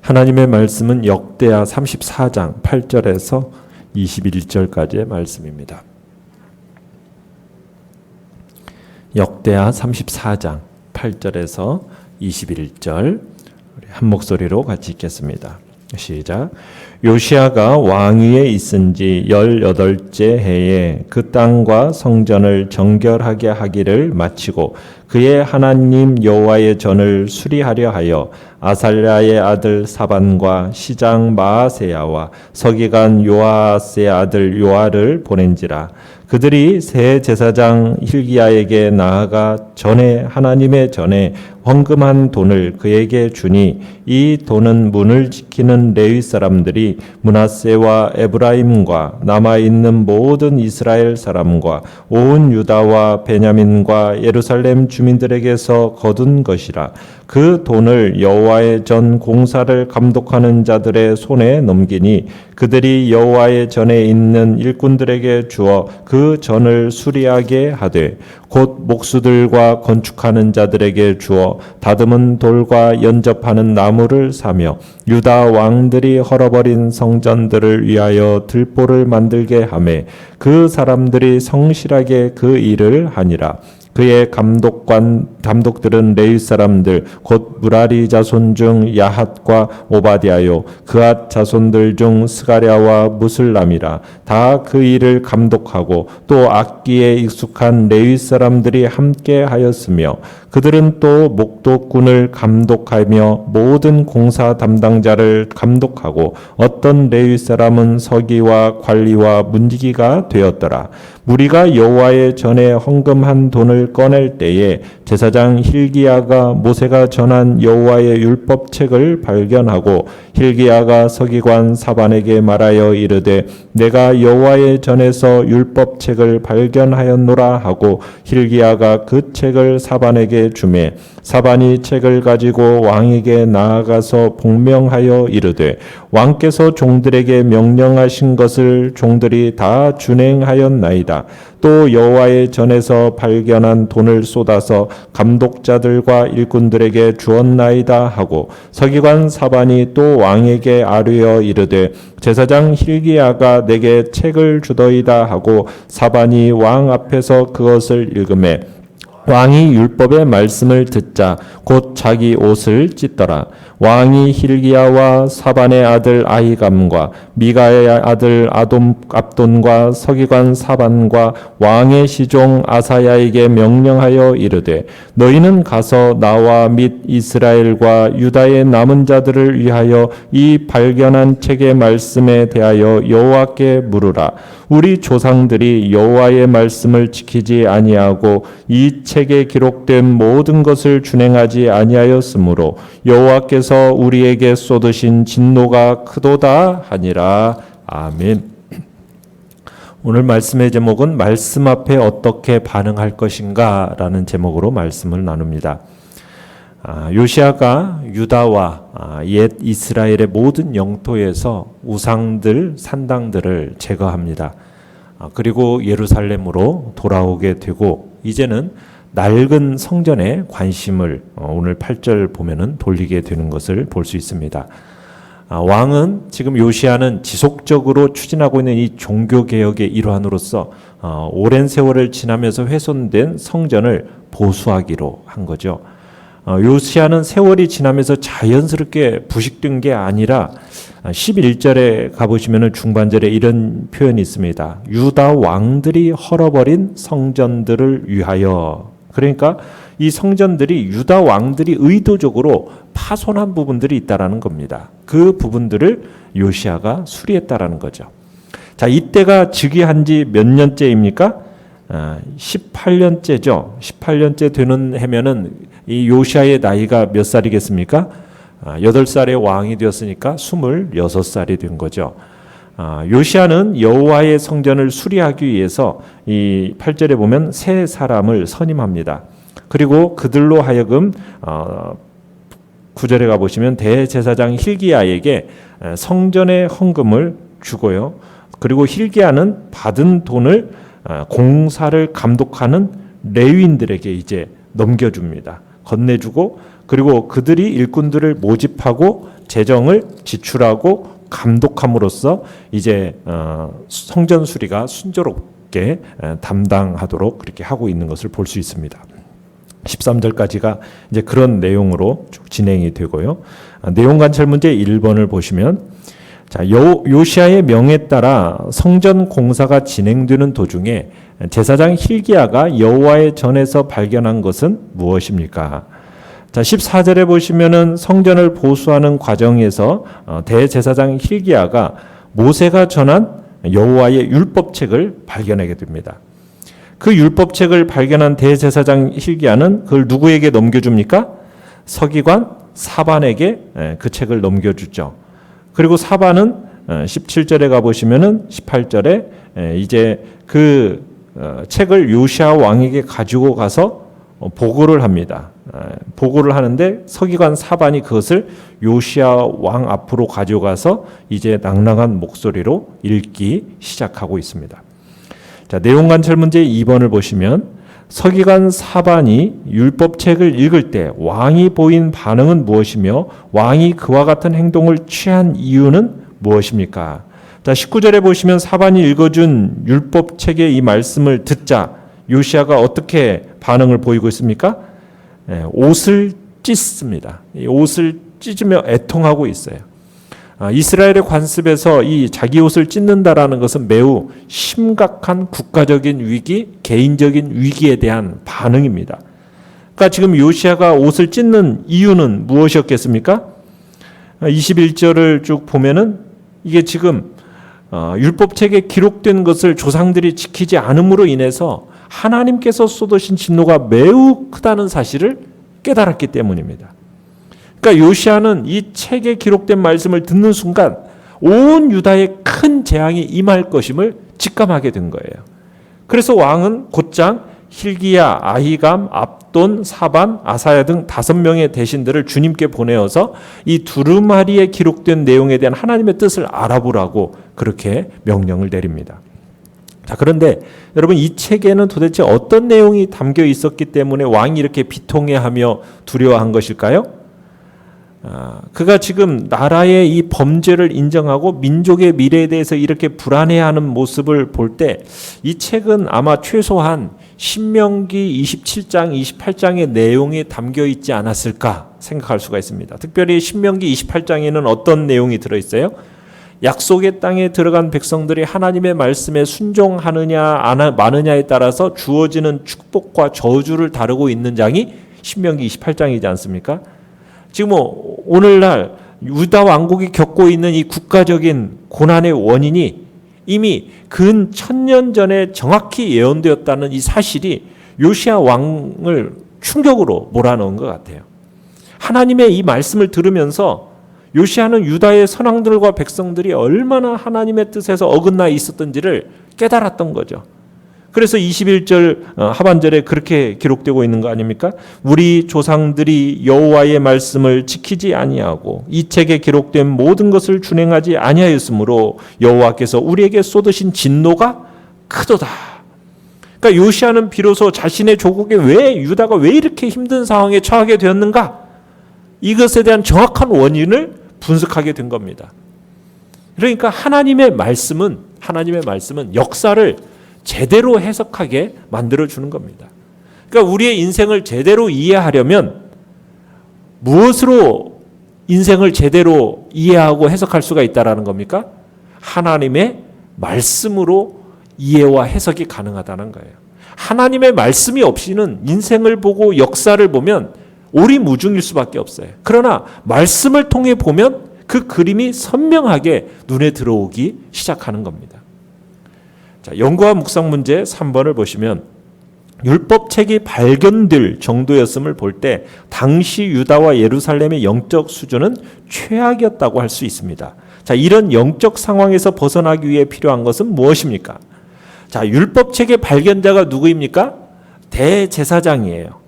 하나님의 말씀은 역대하 34장 8절에서 21절까지의 말씀입니다. 역대하 34장 8절에서 21절 우리 한 목소리로 같이 읽겠습니다. 시작. 요시야가 왕위에 있은 지 18째 해에 그 땅과 성전을 정결하게 하기를 마치고 그의 하나님 여호와의 전을 수리하려 하여 아살랴의 아들 사반과 시장 마아세야와 서기관 요아스의 아들 요아를 보낸지라. 그들이 새 제사장 힐기야에게 나아가 전에 하나님의 전에 헌금한 돈을 그에게 주니 이 돈은 문을 지키는 레위 사람들이 므낫세와 에브라임과 남아있는 모든 이스라엘 사람과 온 유다와 베냐민과 예루살렘 주민들에게서 거둔 것이라. 그 돈을 여호와의 전 공사를 감독하는 자들의 손에 넘기니 그들이 여호와의 전에 있는 일꾼들에게 주어 그 전을 수리하게 하되 곧 목수들과 건축하는 자들에게 주어 다듬은 돌과 연접하는 나무를 사며 유다 왕들이 헐어버린 성전들을 위하여 들보를 만들게 하매 그 사람들이 성실하게 그 일을 하니라. 그의 감독들은 레위 사람들 곧 무라리 자손 중 야핫과 오바댜요 그앗 자손들 중 스가랴와 무슬람이라. 다 그 일을 감독하고 또 악기에 익숙한 레위 사람들이 함께 하였으며 그들은 또 목도꾼을 감독하며 모든 공사 담당자를 감독하고 어떤 레위 사람은 서기와 관리와 문지기가 되었더라. 무리가 여호와의 전에 헌금한 돈을 꺼낼 때에 제사장 힐기야가 모세가 전한 여호와의 율법책을 발견하고 힐기야가 서기관 사반에게 말하여 이르되 내가 여호와의 전에서 율법책을 발견하였노라 하고 힐기야가 그 책을 사반에게 주매 사반이 책을 가지고 왕에게 나아가서 복명하여 이르되 왕께서 종들에게 명령하신 것을 종들이 다 준행하였나이다. 또 여호와의 전에서 발견한 돈을 쏟아서 감독자들과 일꾼들에게 주었나이다 하고 서기관 사반이 또 왕에게 아뢰어 이르되 제사장 힐기야가 내게 책을 주더이다 하고 사반이 왕 앞에서 그것을 읽으매 왕이 율법의 말씀을 듣자 곧 자기 옷을 찢더라. 왕이 힐기야와 사반의 아들 아히감과 미가의 아들 압돈과 서기관 사반과 왕의 시종 아사야에게 명령하여 이르되 너희는 가서 나와 및 이스라엘과 유다의 남은 자들을 위하여 이 발견한 책의 말씀에 대하여 여호와께 물으라. 우리 조상들이 여호와의 말씀을 지키지 아니하고 이 책에 기록된 모든 것을 준행하지 아니하였으므로 여호와께서 우리에게 쏟으신 진노가 크도다 하니라. 아멘. 오늘 말씀의 제목은 말씀 앞에 어떻게 반응할 것인가 라는 제목으로 말씀을 나눕니다. 요시야가 유다와 옛 이스라엘의 모든 영토에서 우상들, 산당들을 제거합니다. 그리고 예루살렘으로 돌아오게 되고 이제는 낡은 성전에 관심을 오늘 8절 보면은 돌리게 되는 것을 볼 수 있습니다. 왕은 지금 요시야는 지속적으로 추진하고 있는 이 종교개혁의 일환으로서 오랜 세월을 지나면서 훼손된 성전을 보수하기로 한 거죠. 요시야는 세월이 지나면서 자연스럽게 부식된 게 아니라 11절에 가보시면 중반절에 이런 표현이 있습니다. 유다 왕들이 헐어버린 성전들을 위하여. 그러니까 이 성전들이 유다 왕들이 의도적으로 파손한 부분들이 있다라는 겁니다. 그 부분들을 요시야가 수리했다라는 거죠. 자, 이때가 즉위한 지 몇 년째입니까? 18년째죠. 18년째 되는 해면은 이 요시야의 나이가 몇 살이겠습니까? 8살의 왕이 되었으니까 26살이 된 거죠. 요시야는 여호와의 성전을 수리하기 위해서 이 8절에 보면 세 사람을 선임합니다. 그리고 그들로 하여금 9절에 가보시면 대제사장 힐기야에게 성전의 헌금을 주고요. 그리고 힐기야는 받은 돈을 공사를 감독하는 레위인들에게 이제 넘겨줍니다. 건네주고 그리고 그들이 일꾼들을 모집하고 재정을 지출하고 감독함으로써 이제 성전 수리가 순조롭게 담당하도록 그렇게 하고 있는 것을 볼 수 있습니다. 13절까지가 이제 그런 내용으로 쭉 진행이 되고요. 내용 관찰 문제 1번을 보시면, 자, 요시아의 명에 따라 성전 공사가 진행되는 도중에 제사장 힐기야가 여호와의 전에서 발견한 것은 무엇입니까? 자, 14절에 보시면은 성전을 보수하는 과정에서 대제사장 힐기야가 모세가 전한 여호와의 율법책을 발견하게 됩니다. 그 율법책을 발견한 대제사장 힐기야는 그걸 누구에게 넘겨줍니까? 서기관 사반에게 그 책을 넘겨주죠. 그리고 사반은 17절에 가보시면은 18절에 이제 그 책을 요시야 왕에게 가지고 가서 보고를 합니다. 보고를 하는데 서기관 사반이 그것을 요시야 왕 앞으로 가져가서 이제 낭랑한 목소리로 읽기 시작하고 있습니다. 자, 내용 관찰 문제 2번을 보시면 서기관 사반이 율법책을 읽을 때 왕이 보인 반응은 무엇이며 왕이 그와 같은 행동을 취한 이유는 무엇입니까? 자, 19절에 보시면 사반이 읽어준 율법책의 이 말씀을 듣자 요시야가 어떻게 반응을 보이고 있습니까? 옷을 찢습니다. 이 옷을 찢으며 애통하고 있어요. 이스라엘의 관습에서 이 자기 옷을 찢는다라는 것은 매우 심각한 국가적인 위기, 개인적인 위기에 대한 반응입니다. 그러니까 지금 요시야가 옷을 찢는 이유는 무엇이었겠습니까? 21절을 쭉 보면은 이게 지금 율법책에 기록된 것을 조상들이 지키지 않음으로 인해서 하나님께서 쏟으신 진노가 매우 크다는 사실을 깨달았기 때문입니다. 그러니까 요시야는 이 책에 기록된 말씀을 듣는 순간 온 유다에 큰 재앙이 임할 것임을 직감하게 된 거예요. 그래서 왕은 곧장 힐기야, 아히감, 압돈, 사반, 아사야 등 5명의 대신들을 주님께 보내어서 이 두루마리에 기록된 내용에 대한 하나님의 뜻을 알아보라고 그렇게 명령을 내립니다. 자, 그런데 여러분, 이 책에는 도대체 어떤 내용이 담겨 있었기 때문에 왕이 이렇게 비통해하며 두려워한 것일까요? 그가 지금 나라의 이 범죄를 인정하고 민족의 미래에 대해서 이렇게 불안해하는 모습을 볼 때 이 책은 아마 최소한 신명기 27장, 28장의 내용이 담겨 있지 않았을까 생각할 수가 있습니다. 특별히 신명기 28장에는 어떤 내용이 들어있어요? 약속의 땅에 들어간 백성들이 하나님의 말씀에 순종하느냐 마느냐에 따라서 주어지는 축복과 저주를 다루고 있는 장이 신명기 28장이지 않습니까? 지금 오늘날 유다 왕국이 겪고 있는 이 국가적인 고난의 원인이 이미 근 1000년 전에 정확히 예언되었다는 이 사실이 요시야 왕을 충격으로 몰아넣은 것 같아요. 하나님의 이 말씀을 들으면서 요시야는 유다의 선왕들과 백성들이 얼마나 하나님의 뜻에서 어긋나 있었던지를 깨달았던 거죠. 그래서 21절 하반절에 그렇게 기록되고 있는 거 아닙니까? 우리 조상들이 여호와의 말씀을 지키지 아니하고 이 책에 기록된 모든 것을 준행하지 아니하였으므로 여호와께서 우리에게 쏟으신 진노가 크도다. 그러니까 요시야는 비로소 자신의 조국에 유다가 왜 이렇게 힘든 상황에 처하게 되었는가? 이것에 대한 정확한 원인을 분석하게 된 겁니다. 그러니까 하나님의 말씀은 역사를 제대로 해석하게 만들어주는 겁니다. 그러니까 우리의 인생을 제대로 이해하려면 무엇으로 인생을 제대로 이해하고 해석할 수가 있다는 겁니까? 하나님의 말씀으로 이해와 해석이 가능하다는 거예요. 하나님의 말씀이 없이는 인생을 보고 역사를 보면 오리무중일 수밖에 없어요. 그러나 말씀을 통해 보면 그 그림이 선명하게 눈에 들어오기 시작하는 겁니다. 자, 연구와 묵상 문제 3번을 보시면 율법책이 발견될 정도였음을 볼 때 당시 유다와 예루살렘의 영적 수준은 최악이었다고 할 수 있습니다. 자, 이런 영적 상황에서 벗어나기 위해 필요한 것은 무엇입니까? 자, 율법책의 발견자가 누구입니까? 대제사장이에요.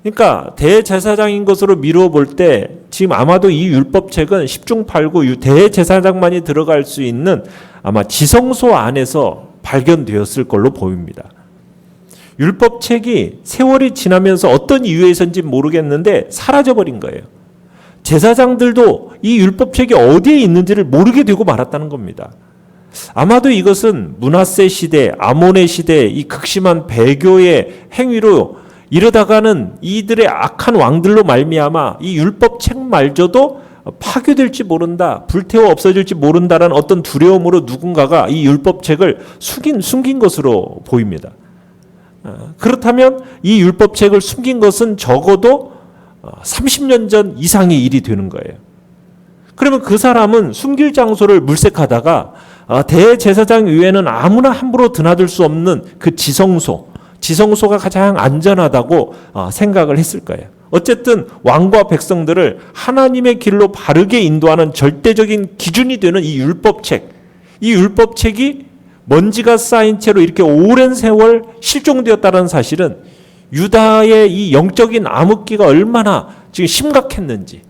그러니까 대제사장인 것으로 미루어 볼 때 지금 아마도 이 율법책은 10중 8구 대제사장만이 들어갈 수 있는 아마 지성소 안에서 발견되었을 걸로 보입니다. 율법책이 세월이 지나면서 어떤 이유에서인지 모르겠는데 사라져버린 거예요. 제사장들도 이 율법책이 어디에 있는지를 모르게 되고 말았다는 겁니다. 아마도 이것은 므낫세 시대, 아몬의 시대, 이 극심한 배교의 행위로 이러다가는 이들의 악한 왕들로 말미암아 이 율법책말저도 파괴될지 모른다, 불태워 없어질지 모른다라는 어떤 두려움으로 누군가가 이 율법책을 숨긴 것으로 보입니다. 그렇다면 이 율법책을 숨긴 것은 적어도 30년 전 이상의 일이 되는 거예요. 그러면 그 사람은 숨길 장소를 물색하다가 대제사장 위에는 아무나 함부로 드나들 수 없는 그 지성소가 가장 안전하다고 생각을 했을 거예요. 어쨌든 왕과 백성들을 하나님의 길로 바르게 인도하는 절대적인 기준이 되는 이 율법책이 먼지가 쌓인 채로 이렇게 오랜 세월 실종되었다는 사실은 유다의 이 영적인 암흑기가 얼마나 지금 심각했는지,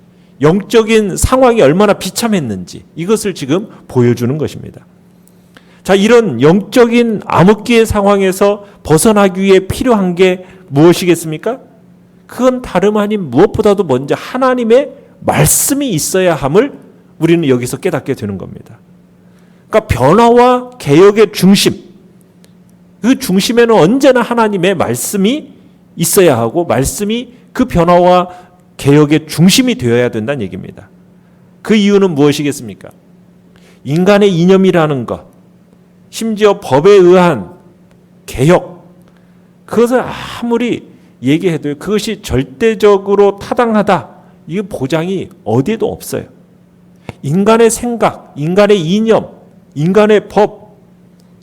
영적인 상황이 얼마나 비참했는지 이것을 지금 보여주는 것입니다. 자, 이런 영적인 암흑기의 상황에서 벗어나기 위해 필요한 게 무엇이겠습니까? 그건 다름 아닌 무엇보다도 먼저 하나님의 말씀이 있어야 함을 우리는 여기서 깨닫게 되는 겁니다. 그러니까 변화와 개혁의 중심, 그 중심에는 언제나 하나님의 말씀이 있어야 하고 말씀이 그 변화와 개혁의 중심이 되어야 된다는 얘기입니다. 그 이유는 무엇이겠습니까? 인간의 이념이라는 것, 심지어 법에 의한 개혁, 그것을 아무리 얘기해도 그것이 절대적으로 타당하다, 이 보장이 어디에도 없어요. 인간의 생각, 인간의 이념, 인간의 법,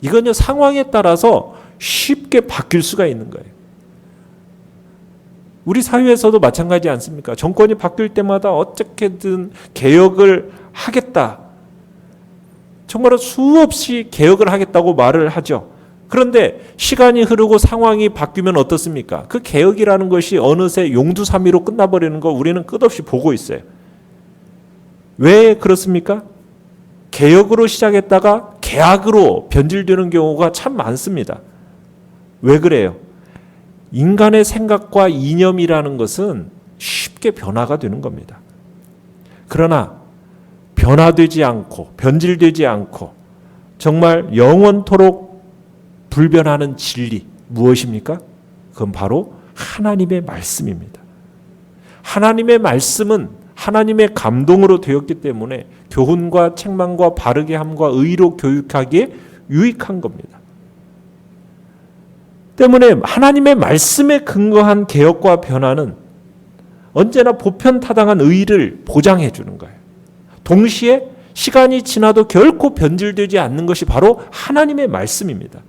이건요 상황에 따라서 쉽게 바뀔 수가 있는 거예요. 우리 사회에서도 마찬가지 않습니까? 정권이 바뀔 때마다 어떻게든 개혁을 하겠다. 정말로 수없이 개혁을 하겠다고 말을 하죠. 그런데 시간이 흐르고 상황이 바뀌면 어떻습니까? 그 개혁이라는 것이 어느새 용두사미로 끝나버리는 거 우리는 끝없이 보고 있어요. 왜 그렇습니까? 개혁으로 시작했다가 개악으로 변질되는 경우가 참 많습니다. 왜 그래요? 인간의 생각과 이념이라는 것은 쉽게 변화가 되는 겁니다. 그러나 변화되지 않고 변질되지 않고 정말 영원토록 불변하는 진리 무엇입니까? 그건 바로 하나님의 말씀입니다. 하나님의 말씀은 하나님의 감동으로 되었기 때문에 교훈과 책망과 바르게 함과 의로 교육하기에 유익한 겁니다. 때문에 하나님의 말씀에 근거한 개혁과 변화는 언제나 보편타당한 의의를 보장해 주는 거예요. 동시에 시간이 지나도 결코 변질되지 않는 것이 바로 하나님의 말씀입니다.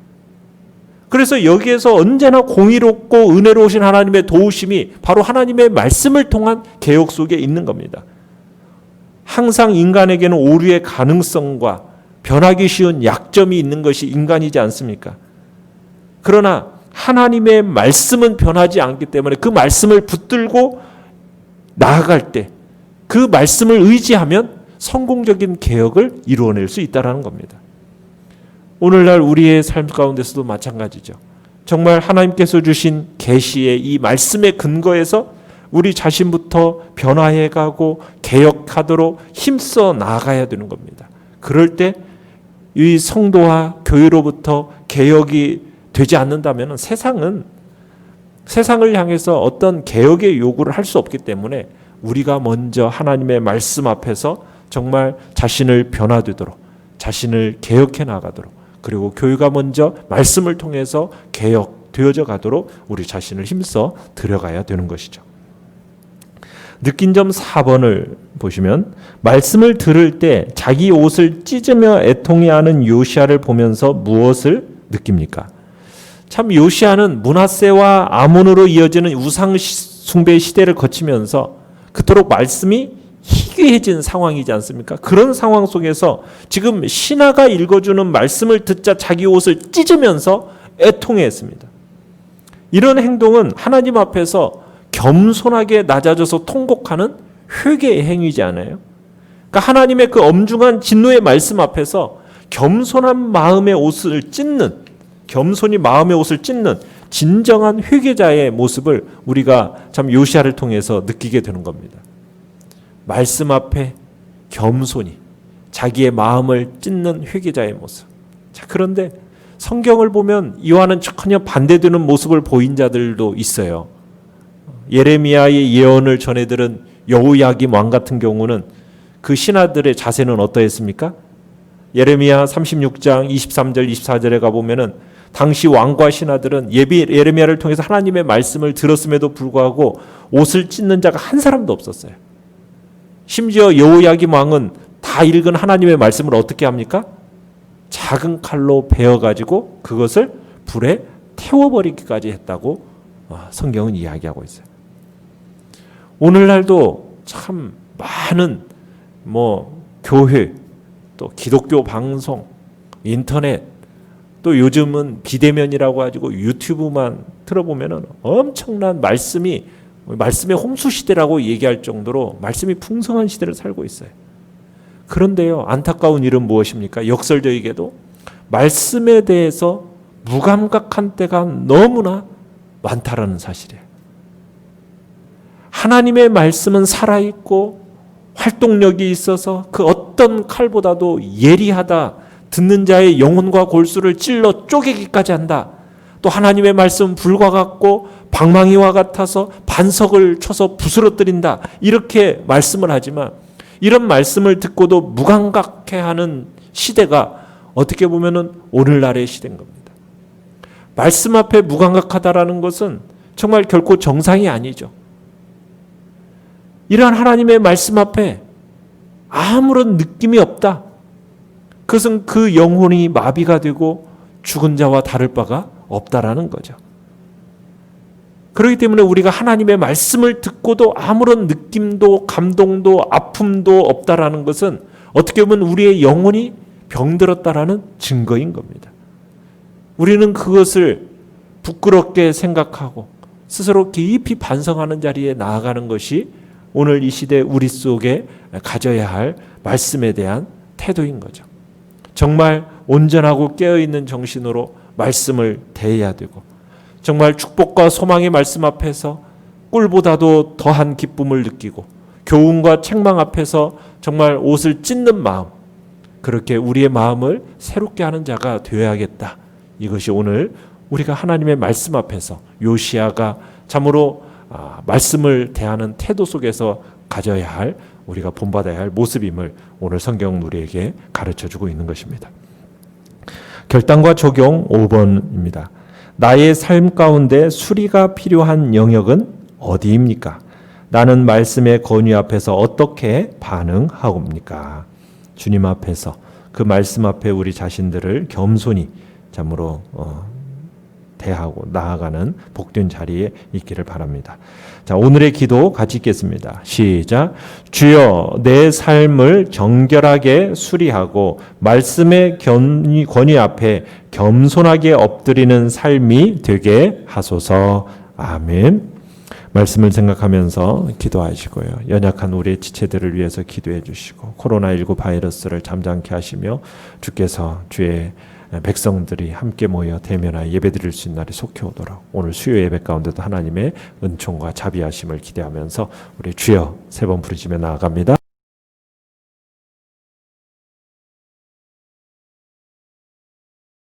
그래서 여기에서 언제나 공의롭고 은혜로우신 하나님의 도우심이 바로 하나님의 말씀을 통한 개혁 속에 있는 겁니다. 항상 인간에게는 오류의 가능성과 변하기 쉬운 약점이 있는 것이 인간이지 않습니까? 그러나 하나님의 말씀은 변하지 않기 때문에 그 말씀을 붙들고 나아갈 때 그 말씀을 의지하면 성공적인 개혁을 이루어낼 수 있다는 겁니다. 오늘날 우리의 삶 가운데서도 마찬가지죠. 정말 하나님께서 주신 계시의 이 말씀의 근거에서 우리 자신부터 변화해가고 개혁하도록 힘써 나아가야 되는 겁니다. 그럴 때 이 성도와 교회로부터 개혁이 되지 않는다면 세상을 향해서 어떤 개혁의 요구를 할 수 없기 때문에 우리가 먼저 하나님의 말씀 앞에서 정말 자신을 변화되도록, 자신을 개혁해 나가도록, 그리고 교회가 먼저 말씀을 통해서 개혁되어져 가도록 우리 자신을 힘써 들여가야 되는 것이죠. 느낀 점 4번을 보시면 말씀을 들을 때 자기 옷을 찢으며 애통해하는 요시야를 보면서 무엇을 느낍니까? 참 요시야는 므낫세와 아몬으로 이어지는 우상 숭배 시대를 거치면서 그토록 말씀이 희귀해진 상황이지 않습니까? 그런 상황 속에서 지금 신하가 읽어주는 말씀을 듣자 자기 옷을 찢으면서 애통해했습니다. 이런 행동은 하나님 앞에서 겸손하게 낮아져서 통곡하는 회개의 행위지 않아요? 그러니까 하나님의 그 엄중한 진노의 말씀 앞에서 겸손한 마음의 옷을 찢는, 겸손히 마음의 옷을 찢는 진정한 회개자의 모습을 우리가 참 요시야를 통해서 느끼게 되는 겁니다. 말씀 앞에 겸손히 자기의 마음을 찢는 회개자의 모습. 자, 그런데 성경을 보면 이와는 전혀 반대되는 모습을 보인 자들도 있어요. 예레미야의 예언을 전해들은 여호야김 왕 같은 경우는 그 신하들의 자세는 어떠했습니까? 예레미야 36장 23절 24절에 가보면은 당시 왕과 신하들은 예레미야를 통해서 하나님의 말씀을 들었음에도 불구하고 옷을 찢는 자가 한 사람도 없었어요. 심지어 여호야김 왕은 다 읽은 하나님의 말씀을 어떻게 합니까? 작은 칼로 베어가지고 그것을 불에 태워버리기까지 했다고 성경은 이야기하고 있어요. 오늘날도 참 많은 교회, 또 기독교 방송, 인터넷, 또 요즘은 비대면이라고 가지고 유튜브만 틀어보면은 엄청난 말씀의 홍수 시대라고 얘기할 정도로 말씀이 풍성한 시대를 살고 있어요. 그런데요, 안타까운 일은 무엇입니까? 역설적이게도 말씀에 대해서 무감각한 때가 너무나 많다라는 사실이에요. 하나님의 말씀은 살아있고 활동력이 있어서 그 어떤 칼보다도 예리하다. 듣는 자의 영혼과 골수를 찔러 쪼개기까지 한다. 또 하나님의 말씀은 불과 같고 방망이와 같아서 반석을 쳐서 부스러뜨린다. 이렇게 말씀을 하지만 이런 말씀을 듣고도 무감각해하는 시대가 어떻게 보면은 오늘날의 시대인 겁니다. 말씀 앞에 무감각하다라는 것은 정말 결코 정상이 아니죠. 이러한 하나님의 말씀 앞에 아무런 느낌이 없다. 그것은 그 영혼이 마비가 되고 죽은 자와 다를 바가 없다라는 거죠. 그렇기 때문에 우리가 하나님의 말씀을 듣고도 아무런 느낌도 감동도 아픔도 없다라는 것은 어떻게 보면 우리의 영혼이 병들었다라는 증거인 겁니다. 우리는 그것을 부끄럽게 생각하고 스스로 깊이 반성하는 자리에 나아가는 것이 오늘 이 시대 우리 속에 가져야 할 말씀에 대한 태도인 거죠. 정말 온전하고 깨어있는 정신으로 말씀을 대해야 되고 정말 축복과 소망의 말씀 앞에서 꿀보다도 더한 기쁨을 느끼고 교훈과 책망 앞에서 정말 옷을 찢는 마음, 그렇게 우리의 마음을 새롭게 하는 자가 되어야겠다. 이것이 오늘 우리가 하나님의 말씀 앞에서 요시야가 참으로 말씀을 대하는 태도 속에서 가져야 할 우리가 본받아야 할 모습임을 오늘 성경 우리에게 가르쳐주고 있는 것입니다. 결단과 적용 5번입니다. 나의 삶 가운데 수리가 필요한 영역은 어디입니까? 나는 말씀의 권위 앞에서 어떻게 반응하옵니까? 주님 앞에서 그 말씀 앞에 우리 자신들을 겸손히 참으로 대하고 나아가는 복된 자리에 있기를 바랍니다. 자, 오늘의 기도 같이 읽겠습니다. 시작. 주여, 내 삶을 정결하게 수리하고 말씀의 권위 앞에 겸손하게 엎드리는 삶이 되게 하소서. 아멘. 말씀을 생각하면서 기도하시고요. 연약한 우리의 지체들을 위해서 기도해 주시고 코로나19 바이러스를 잠잠케 하시며 주께서 주의 백성들이 함께 모여 대면하여 예배드릴 수 있는 날이 속히 오도록 오늘 수요 예배 가운데도 하나님의 은총과 자비하심을 기대하면서 우리 주여 세 번 부르짖으며 나아갑니다.